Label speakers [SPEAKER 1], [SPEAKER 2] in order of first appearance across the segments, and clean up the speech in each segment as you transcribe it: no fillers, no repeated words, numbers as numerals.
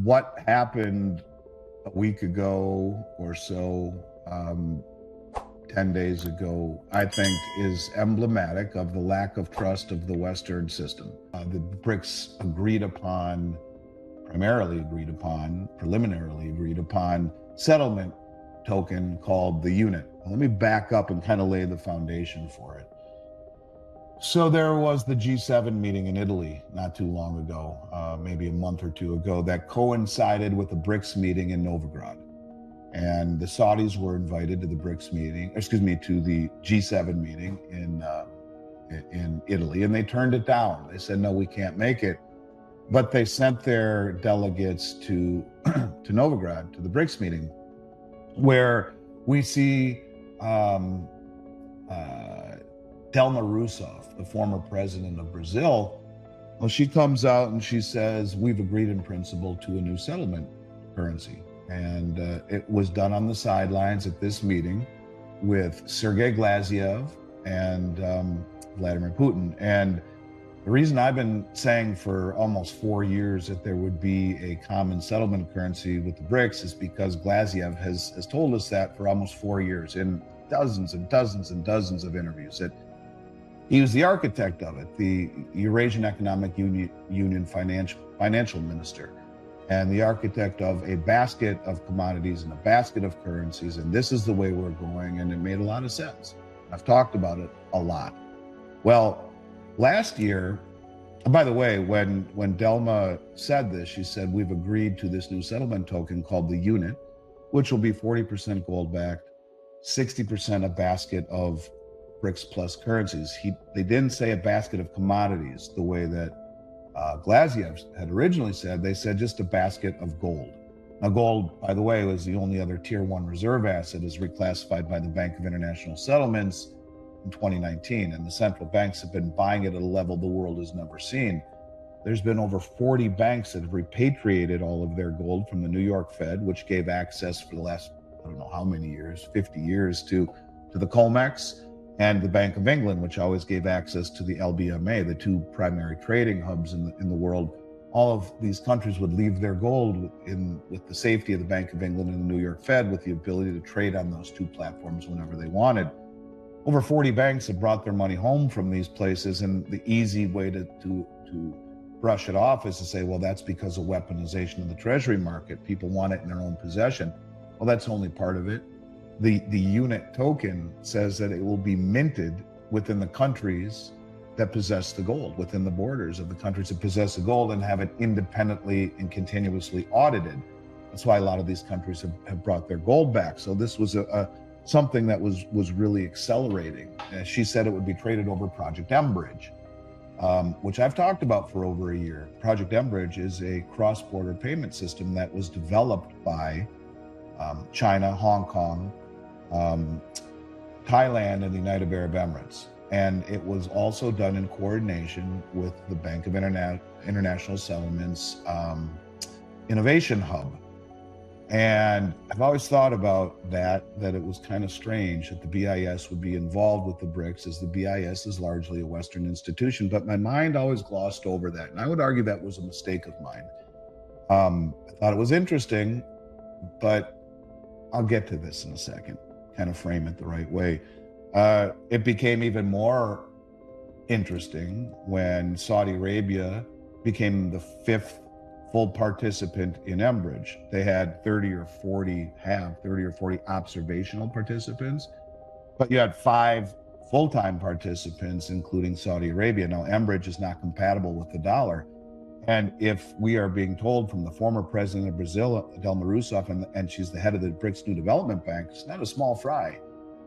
[SPEAKER 1] what happened a week ago or so, 10 days ago, I think is emblematic of the lack of trust of the Western system. The BRICS preliminarily agreed upon settlement token called the unit. Let me back up and kind of lay the foundation for it. So there was the G7 meeting in Italy not too long ago, maybe a month or two ago, that coincided with the BRICS meeting in Novograd. And the Saudis were invited to the BRICS meeting, to the G7 meeting in Italy, and they turned it down. They said, no, we can't make it. But they sent their delegates to Novograd, to the BRICS meeting, where we see Dilma Rousseff, the former president of Brazil. Well, she comes out and she says, we've agreed in principle to a new settlement currency. And it was done on the sidelines at this meeting with Sergei Glaziev and Vladimir Putin. And the reason I've been saying for almost 4 years that there would be a common settlement currency with the BRICS is because Glaziev has told us that for almost 4 years in dozens and dozens and dozens of interviews. That he was the architect of it, the Eurasian Economic Union financial minister, and the architect of a basket of commodities and a basket of currencies. And this is the way we're going. And it made a lot of sense. I've talked about it a lot. Well, last year, by the way, when Dilma said this, she said, we've agreed to this new settlement token called the unit, which will be 40% gold backed, 60% a basket of BRICS plus currencies. They didn't say a basket of commodities the way that Glaziev had originally said. They said just a basket of gold. Now, gold, by the way, was the only other tier 1 reserve asset, is reclassified by the Bank of International Settlements in 2019, and the central banks have been buying it at a level the world has never seen. There's been over 40 banks that have repatriated all of their gold from the New York Fed, which gave access for the last, I don't know how many years, 50 years, to the COMEX, and the Bank of England, which always gave access to the LBMA, the two primary trading hubs in the world. All of these countries would leave their gold with the safety of the Bank of England and the New York Fed, with the ability to trade on those two platforms whenever they wanted. Over 40 banks have brought their money home from these places, and the easy way to brush it off is to say, well, that's because of weaponization of the treasury market. People want it in their own possession. Well, that's only part of it. The unit token says that it will be minted within the countries that possess the gold, within the borders of the countries that possess the gold, and have it independently and continuously audited. That's why a lot of these countries have brought their gold back. So this was something that was really accelerating. She said it would be traded over Project mBridge, which I've talked about for over a year. Project mBridge is a cross-border payment system that was developed by China, Hong Kong, Thailand, and the United Arab Emirates. And it was also done in coordination with the Bank of International Settlements Innovation Hub. And I've always thought about that it was kind of strange that the BIS would be involved with the BRICS, as the BIS is largely a Western institution. But my mind always glossed over that. And I would argue that was a mistake of mine. I thought it was interesting, but I'll get to this in a second, kind of frame it the right way. It became even more interesting when Saudi Arabia became the 5th full participant in mBridge. They had 30 or 40 observational participants, but you had 5 full-time participants, including Saudi Arabia. Now, mBridge is not compatible with the dollar. And if we are being told from the former president of Brazil, Dilma Rousseff, and she's the head of the BRICS New Development Bank, it's not a small fry.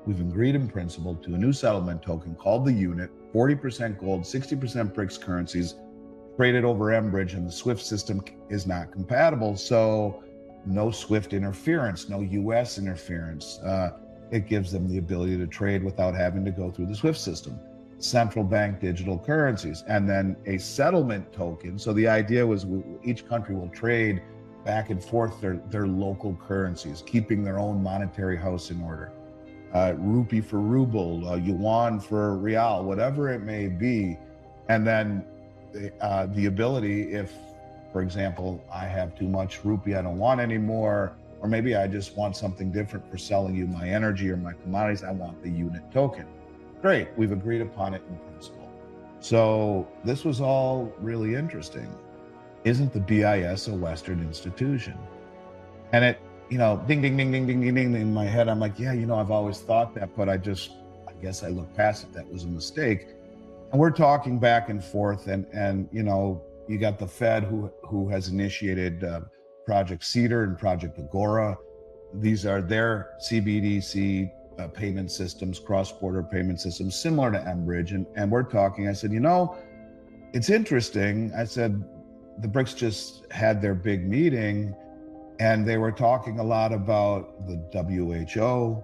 [SPEAKER 1] We've agreed in principle to a new settlement token called the unit, 40% gold, 60% BRICS currencies, traded over mBridge, and the SWIFT system is not compatible. So no SWIFT interference, no US interference. It gives them the ability to trade without having to go through the SWIFT system. Central bank digital currencies, and then a settlement token. So the idea was each country will trade back and forth their local currencies, keeping their own monetary house in order. Rupee for ruble, yuan for real, whatever it may be. And then the ability, if For example, I have too much rupee, I don't want anymore, or maybe I just want something different for selling you my energy or my commodities. I want the unit token. Great, we've agreed upon it in principle. So this was all really interesting. Isn't the BIS a Western institution? And it, ding, ding, ding, ding, ding, ding, ding, in my head, I'm like, yeah, I've always thought that, but I guess I looked past it. That was a mistake. And we're talking back and forth, and you got the Fed who has initiated Project Cedar and Project Agora. These are their CBDC payment systems, cross-border payment systems, similar to mBridge. And we're talking, I said, it's interesting. I said, the BRICS just had their big meeting, and they were talking a lot about the WHO,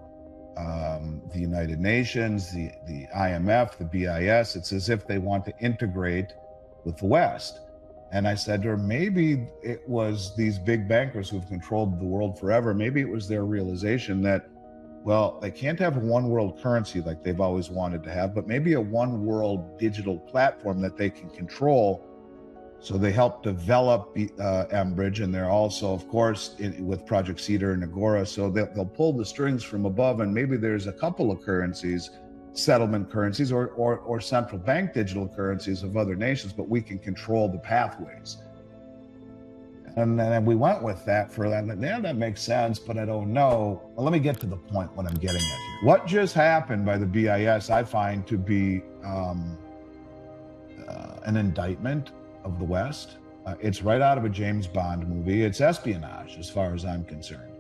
[SPEAKER 1] the United Nations, the IMF, the BIS. It's as if they want to integrate with the West. And I said to her, maybe it was these big bankers who've controlled the world forever. Maybe it was their realization that, well, they can't have a one world currency like they've always wanted to have, but maybe a one world digital platform that they can control. So they helped develop mBridge, and they're also, of course, with Project Cedar and Agora. So they'll pull the strings from above, and maybe there's a couple of currencies, settlement currencies, or central bank digital currencies of other nations, but we can control the pathways. And then we went with that for that. Yeah, that makes sense, but I don't know. Well, let me get to the point what I'm getting at here. What just happened by the BIS, I find to be an indictment of the West. It's right out of a James Bond movie. It's espionage, as far as I'm concerned.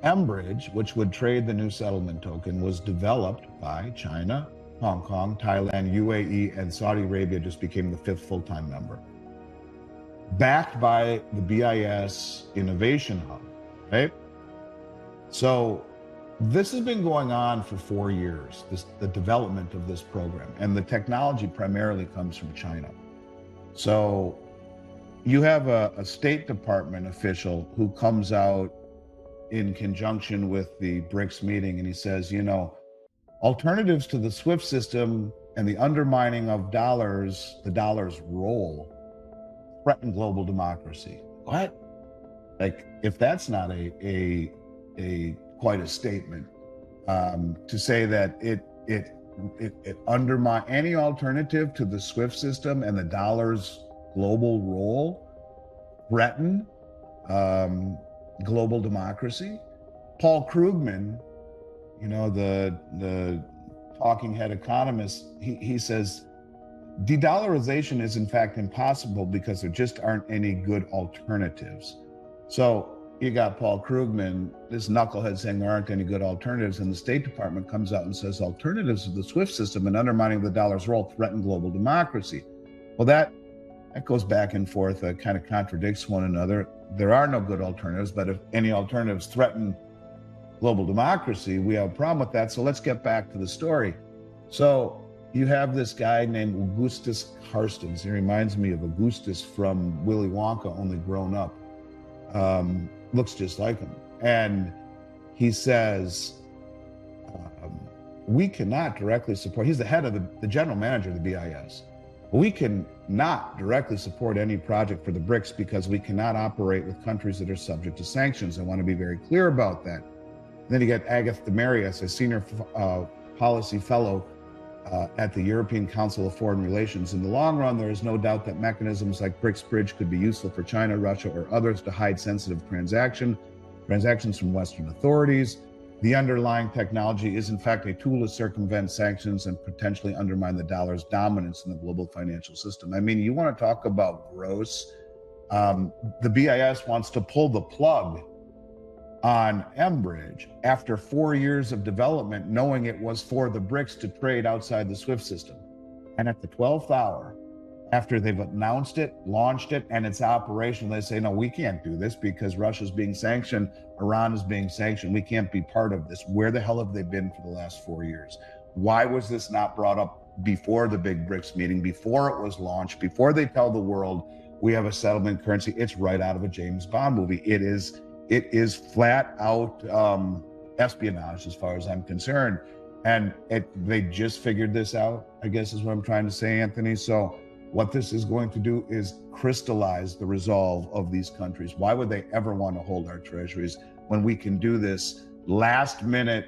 [SPEAKER 1] mBridge, which would trade the new settlement token, was developed by China, Hong Kong, Thailand, UAE, and Saudi Arabia just became the 5th full-time member. Backed by the BIS Innovation Hub, right? So this has been going on for 4 years, the development of this program, and the technology primarily comes from China. So you have a State Department official who comes out in conjunction with the BRICS meeting, and he says, alternatives to the SWIFT system and the undermining of the dollar's role threaten global democracy. What? Like, if that's not a quite a statement, to say that it undermine any alternative to the SWIFT system and the dollar's global role threaten global democracy. Paul Krugman, the talking head economist, he says de-dollarization is in fact impossible because there just aren't any good alternatives. So you got Paul Krugman, this knucklehead, saying there aren't any good alternatives, and the State Department comes out and says alternatives to the SWIFT system and undermining the dollar's role threaten global democracy. Well, that goes back and forth, kind of contradicts one another. There are no good alternatives, but if any alternatives threaten global democracy, we have a problem with that. So let's get back to the story. So you have this guy named Augustus Carstens. He reminds me of Augustus from Willy Wonka, only grown up. Looks just like him. And he says, we cannot directly support, he's the head of the general manager of the BIS. We can not directly support any project for the BRICS because we cannot operate with countries that are subject to sanctions. I want to be very clear about that. And then you get Agatha Demarius, a senior policy fellow at the European Council of Foreign Relations. In the long run, there is no doubt that mechanisms like mBridge could be useful for China, Russia, or others to hide sensitive transactions from Western authorities. The underlying technology is, in fact, a tool to circumvent sanctions and potentially undermine the dollar's dominance in the global financial system. I mean, you want to talk about gross? The BIS wants to pull the plug on mBridge after 4 years of development, knowing it was for the BRICS to trade outside the SWIFT system. And at the 12th hour, after they've announced it, launched it, and it's operational, they say, no, we can't do this because Russia's being sanctioned, Iran is being sanctioned, we can't be part of this. Where the hell have they been for the last 4 years? Why was this not brought up before the big BRICS meeting, before it was launched, before they tell the world we have a settlement currency? It's right out of a James Bond movie. It is flat out espionage as far as I'm concerned. And they just figured this out, I guess is what I'm trying to say, Anthony. So What this is going to do is crystallize the resolve of these countries. Why would they ever want to hold our treasuries when we can do this last minute,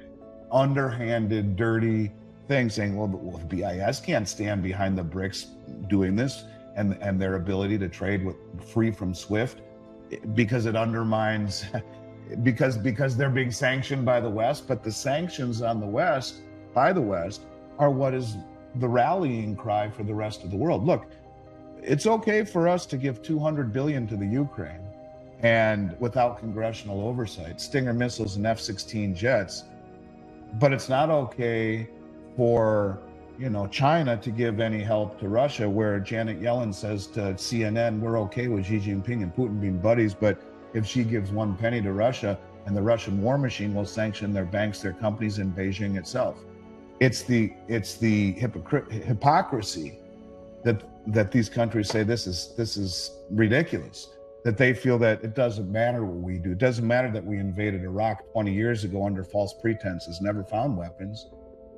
[SPEAKER 1] underhanded, dirty thing, saying, well, the BIS can't stand behind the BRICS doing this and their ability to trade free from SWIFT because it undermines, because they're being sanctioned by the West. But the sanctions on the West, by the West, are what is the rallying cry for the rest of the world. Look, it's okay for us to give $200 billion to the Ukraine and without congressional oversight, Stinger missiles and F-16 jets, but it's not okay for China to give any help to Russia, where Janet Yellen says to CNN, we're okay with Xi Jinping and Putin being buddies, but if she gives one penny to Russia, and the Russian war machine will sanction their banks, their companies in Beijing itself. It's the hypocrisy that these countries say this is ridiculous, that they feel that it doesn't matter what we do. It doesn't matter that we invaded Iraq 20 years ago under false pretenses, never found weapons.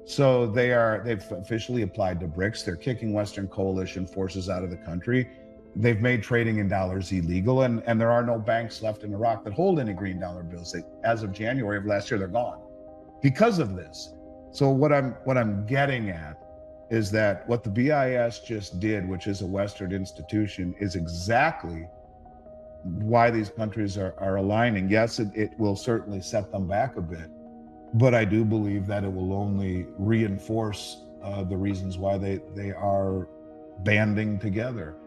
[SPEAKER 1] So they've officially applied to BRICS. They're kicking Western coalition forces out of the country. They've made trading in dollars illegal, and there are no banks left in Iraq that hold any green dollar bills. As of January of last year, they're gone because of this. So what I'm getting at is that what the BIS just did, which is a Western institution, is exactly why these countries are aligning. Yes, it will certainly set them back a bit, but I do believe that it will only reinforce the reasons why they are banding together.